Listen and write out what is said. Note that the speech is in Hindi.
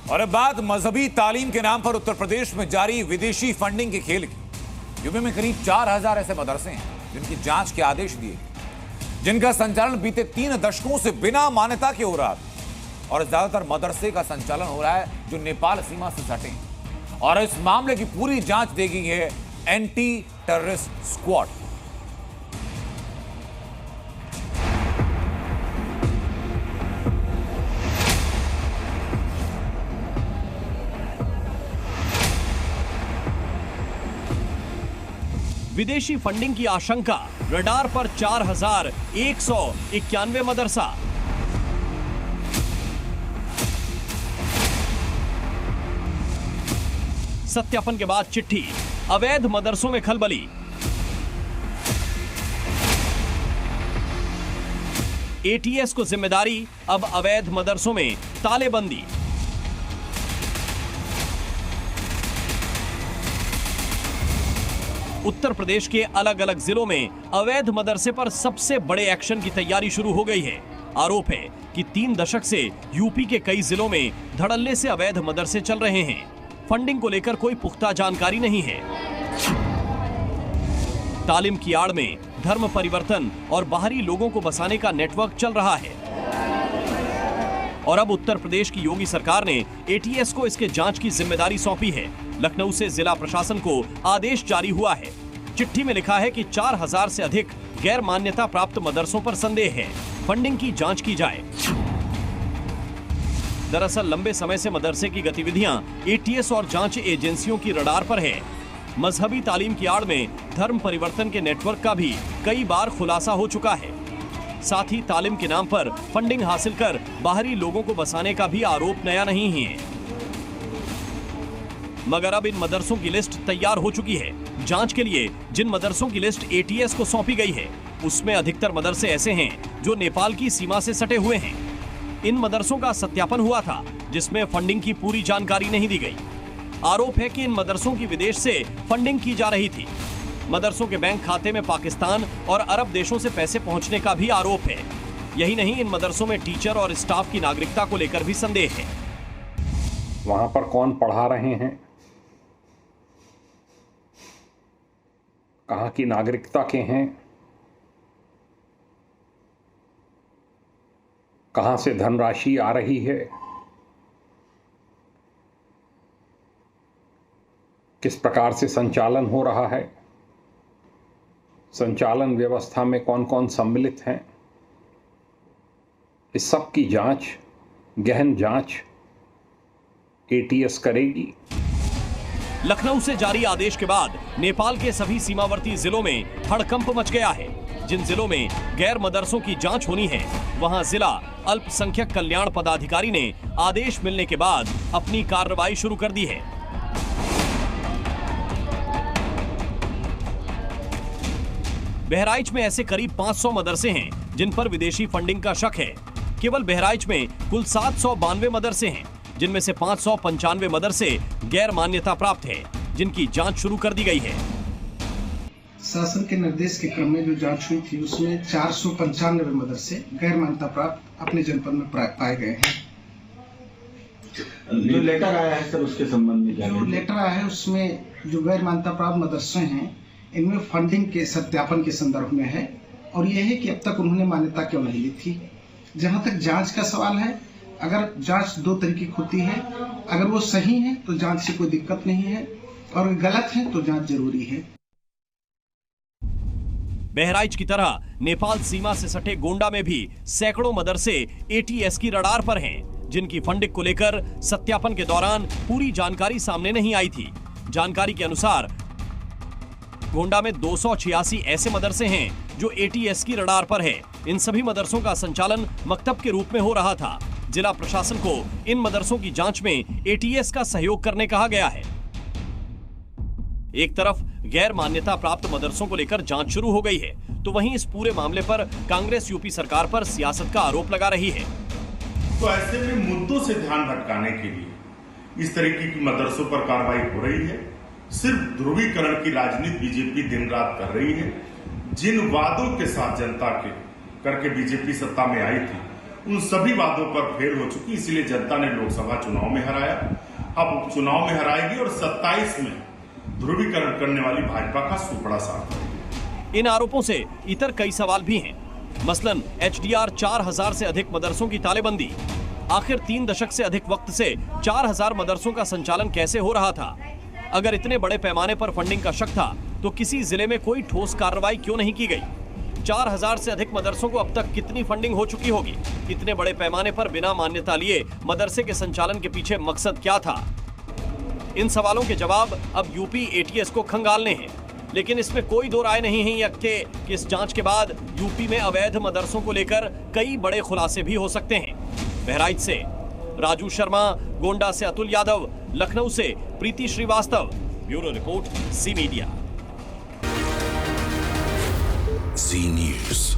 और अब बात मजहबी तालीम के नाम पर उत्तर प्रदेश में जारी विदेशी फंडिंग के खेल की। यूपी में करीब 4000 ऐसे मदरसे हैं जिनकी जांच के आदेश दिए, जिनका संचालन बीते 3 दशकों से बिना मान्यता के हो रहा था। और ज्यादातर मदरसे का संचालन हो रहा है जो नेपाल सीमा से सटे हैं। और इस मामले की पूरी जांच देगी है एंटी टेररिस्ट स्क्वाड। विदेशी फंडिंग की आशंका, रडार पर 4191 मदरसा। सत्यापन के बाद चिट्ठी, अवैध मदरसों में खलबली। एटीएस को जिम्मेदारी, अब अवैध मदरसों में तालेबंदी। उत्तर प्रदेश के अलग अलग जिलों में अवैध मदरसे पर सबसे बड़े एक्शन की तैयारी शुरू हो गई है। आरोप है कि 3 दशक से यूपी के कई जिलों में धड़ल्ले से अवैध मदरसे चल रहे हैं। फंडिंग को लेकर कोई पुख्ता जानकारी नहीं है। तालीम की आड़ में धर्म परिवर्तन और बाहरी लोगों को बसाने का नेटवर्क चल रहा है। और अब उत्तर प्रदेश की योगी सरकार ने एटीएस को इसके जांच की जिम्मेदारी सौंपी है। लखनऊ से जिला प्रशासन को आदेश जारी हुआ है। चिट्ठी में लिखा है कि 4000 से अधिक गैर मान्यता प्राप्त मदरसों पर संदेह है, फंडिंग की जांच की जाए। दरअसल लंबे समय से मदरसे की गतिविधियां एटीएस और जांच एजेंसियों की रडार पर है। मजहबी तालीम की आड़ में धर्म परिवर्तन के नेटवर्क का भी कई बार खुलासा हो चुका है। साथ ही तालीम के नाम पर फंडिंग हासिल कर बाहरी लोगों को बसाने का भी आरोप नया नहीं है। मगर अब इन मदरसों की लिस्ट तैयार हो चुकी है। जांच के लिए जिन मदरसों की लिस्ट एटीएस को सौंपी गई है, उसमें अधिकतर मदरसे ऐसे हैं जो नेपाल की सीमा से सटे हुए हैं। इन मदरसों का सत्यापन हुआ था, जिसमें फंडिंग की पूरी जानकारी नहीं दी गई। आरोप है कि इन मदरसों की विदेश से फंडिंग की जा रही थी। मदरसों के बैंक खाते में पाकिस्तान और अरब देशों से पैसे पहुंचने का भी आरोप है। यही नहीं, इन मदरसों में टीचर और स्टाफ की नागरिकता को लेकर भी संदेह है। वहां पर कौन पढ़ा रहे हैं, कहां की नागरिकता के हैं, कहां से धनराशि आ रही है, किस प्रकार से संचालन हो रहा है, संचालन व्यवस्था में कौन कौन सम्मिलित हैं, इस सब की जांच, गहन जांच एटीएस करेगी। लखनऊ से जारी आदेश के बाद नेपाल के सभी सीमावर्ती जिलों में हड़कंप मच गया है। जिन जिलों में गैर मदरसों की जांच होनी है, वहां जिला अल्पसंख्यक कल्याण पदाधिकारी ने आदेश मिलने के बाद अपनी कार्रवाई शुरू कर दी है। बहराइच में ऐसे करीब 500 मदरसे हैं जिन पर विदेशी फंडिंग का शक है। केवल बहराइच में कुल 792 मदरसे हैं, जिनमें से 595 मदरसे गैर मान्यता प्राप्त है, जिनकी जांच शुरू कर दी गई है। शासन के निर्देश के क्रम में जो जांच हुई थी, उसमें 495 मदरसे गैर मान्यता प्राप्त अपने जनपद में पाए गए हैं। जो लेटर आया है सर, उसके संबंध में जो लेटर आया है उसमें जो गैर मान्यता प्राप्त मदरसे हैं, इनमें फंडिंग के सत्यापन के संदर्भ में है। और यह है कि अब तक उन्होंने मान्यता क्यों नहीं ली थी। जहां तक जांच का सवाल है, अगर जांच 2 तरीके की होती है। अगर वो सही है तो जांच से कोई दिक्कत नहीं है, और गलत है तो जांच जरूरी है। बहराइच की तरह नेपाल सीमा से सटे गोंडा में भी सैकड़ों मदरसे एटीएस की रडार पर हैं, जिनकी फंडिंग को लेकर सत्यापन के दौरान पूरी जानकारी सामने नहीं आई थी। जानकारी के अनुसार गोंडा में 286 ऐसे मदरसे हैं जो एटीएस की रडार पर है। इन सभी मदरसों का संचालन मकतब के रूप में हो रहा था। जिला प्रशासन को इन मदरसों की जांच में एटीएस का सहयोग करने कहा गया है। एक तरफ गैर मान्यता प्राप्त मदरसों को लेकर जांच शुरू हो गई है, तो वहीं इस पूरे मामले पर कांग्रेस यूपी सरकार पर सियासत का आरोप लगा रही है। तो ऐसे में मुद्दों से ध्यान भटकाने के लिए इस तरीके की मदरसों पर कार्रवाई हो रही है। सिर्फ ध्रुवीकरण की राजनीति बीजेपी दिन रात कर रही है। जिन वादों के साथ जनता के करके बीजेपी सत्ता में आई थी, उन सभी वादों पर फेल हो चुकी, इसीलिए जनता ने लोकसभा चुनाव में हराया, अब उपचुनाव में हराएगी और 27 में ध्रुवीकरण करने वाली भाजपा का सुपड़ा साथ है। इन आरोपों से इतर कई सवाल भी हैं। मसलन एचडीआर 4000 से अधिक मदरसों की तालेबंदी। आखिर 3 दशक से अधिक वक्त से 4000 मदरसों का संचालन कैसे हो रहा था? अगर इतने बड़े पैमाने पर फंडिंग का शक था तो किसी जिले में कोई ठोस कार्रवाई क्यों नहीं की गई? 4000 से अधिक मदरसों को अब तक कितनी फंडिंग हो चुकी होगी? इतने बड़े पैमाने पर बिना मान्यता लिए मदरसे के संचालन के पीछे मकसद क्या था? इन सवालों के जवाब अब यूपी एटीएस को खंगालने हैं। लेकिन इसमें कोई दो राय नहीं है कि इस जांच के बाद यूपी में अवैध मदरसों को लेकर कई बड़े खुलासे भी हो सकते हैं। बहराइच से राजू शर्मा, गोंडा से अतुल यादव, लखनऊ से प्रीति Srivastava. Bureau report, C media. सी न्यूज़।